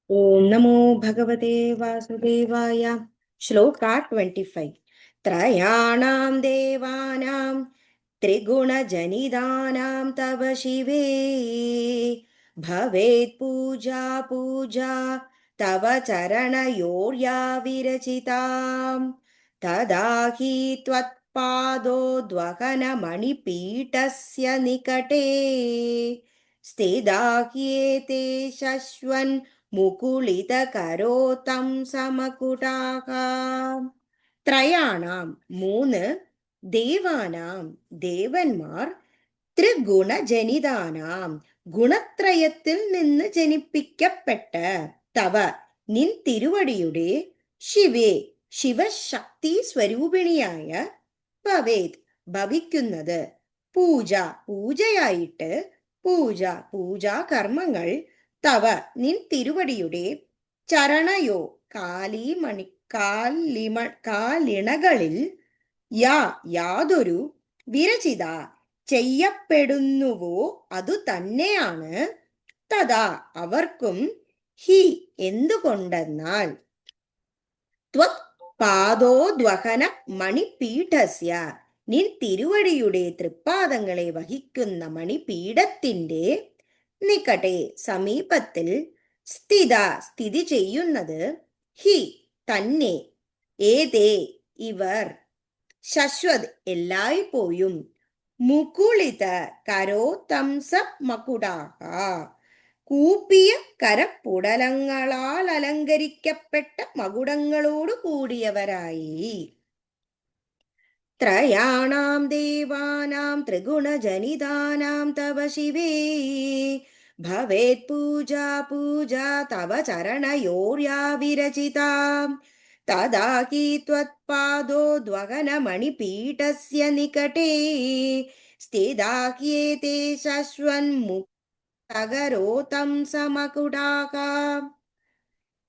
ओम नमो भगवते वासुदेवाय। श्लोका 25। त्रयाणां देवानां त्रिगुणजनिदानां तव शिवे भवेत् पूजा पूजा तव चरणयोर्या विरचितां तदा हि त्वत्पादोद्वहनमणिपीठस्य निकटे स्थिता ह्येते शश्वन् മുകുളിതകരോതം സമകുടാക. ത്രയാണാം മൂന്ന്, ദേവാനാം ദേവന്മാർ, ത്രിഗുണജനിതാനാം ഗുണത്രയത്തിൽ നിന്ന് ജനിപ്പിക്കപ്പെട്ട, തവ നിൻ തിരുവടിയുടെ, ശിവേ ശിവശക്തി സ്വരൂപിണിയായ, ഭവേത് ഭവിക്കുന്നത്, പൂജ പൂജയായിട്ട്, പൂജ പൂജാകർമ്മങ്ങൾ, തവ നിൻ തിരുവടിയുടെ, ചരണയോ കാലിണകളിൽ, യാതൊരു വിരചിത ചെയ്യപ്പെടുന്നുവോ അതു തന്നെയാണ്, തഥാ അവർക്കും, ഹി എന്തുകൊണ്ടെന്നാൽ, ത്വത് പാദോദ്വഹന മണിപീഠസ്യ നിൻ തിരുവടിയുടെ തൃപ്പാദങ്ങളെ വഹിക്കുന്ന മണിപീഠത്തിന്റെ നികട്ടെ സമീപത്തിൽ, സ്ഥിതി ചെയ്യുന്നത്, ഹി തന്നെ, ഏതേ ഇവർ, ശശ്വത് എല്ലായ്പോഴും, മുകുളിത കരോതംസ മകുടാഹ കൂപ്പിയ കരപ്പുടലങ്ങളാൽ അലങ്കരിക്കപ്പെട്ട മകുടങ്ങളോട് കൂടിയവരായി. ത്രയാണാം ദേവാനാം ത്രിഗുണജനിതാനാം തവ ശിവേ ഭവേത് പൂജാ പൂജാ തവ ചരണയോർയാ വിരചിതാം തദാ ഹി ത്വത്പാദോദ്വഹനമണിപീഠസ്യ നികടേ സ്ഥിതാ ഹ്യേതേ ശശ്വന്മുക്തകരോതം സമകുടാക.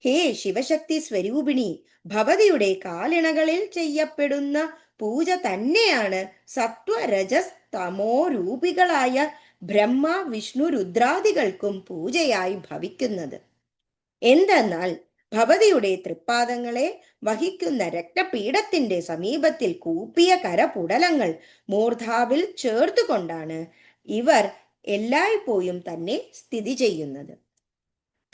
ഹേ ശിവശക്തി സ്വരൂപിണി, ഭവതിയുടെ കാലിണകളിൽ ചെയ്യപ്പെടുന്ന പൂജ തന്നെയാണ് സത്വരജസ് തമോ രൂപികളായ ബ്രഹ്മ വിഷ്ണു രുദ്രാദികൾക്കും പൂജയായി ഭവിക്കുന്നത്. എന്തെന്നാൽ ഭവതിയുടെ തൃപ്പാദങ്ങളെ വഹിക്കുന്ന രക്തപീഠത്തിന്റെ സമീപത്തിൽ കൂപ്പിയ കരപുടലങ്ങൾ മൂർധാവിൽ ചേർത്തുകൊണ്ടാണ് ഇവർ എല്ലായ്പോഴും തന്നെ സ്ഥിതി ചെയ്യുന്നത്.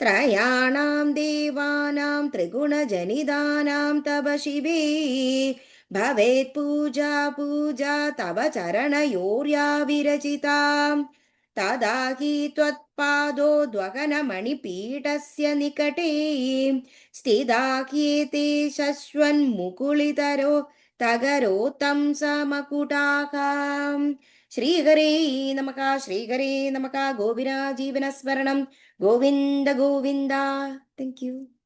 ത്രയാണാം ദേവാനാം ത്രിഗുണജനിതാനാം തവ ശിവേ ഭവേത് പൂജാ പൂജാ തവ ചരണയോർയാ വിരചിതാം തദാ ഹി ത്വത്പാദോദ്വഹനമണിപീഠസ്യ നികടേ സ്ഥിതാ ഹ്യേതേ ശശ്വന്മുകുളിതരോ തകരോതം സമകുടാക. ശ്രീഹരേ നമഃ, ശ്രീഹരേ നമഃ. ഗോവിനാ ജീവനസ്മരണം. ഗോവിന്ദ ഗോവിന്ദ. Thank U.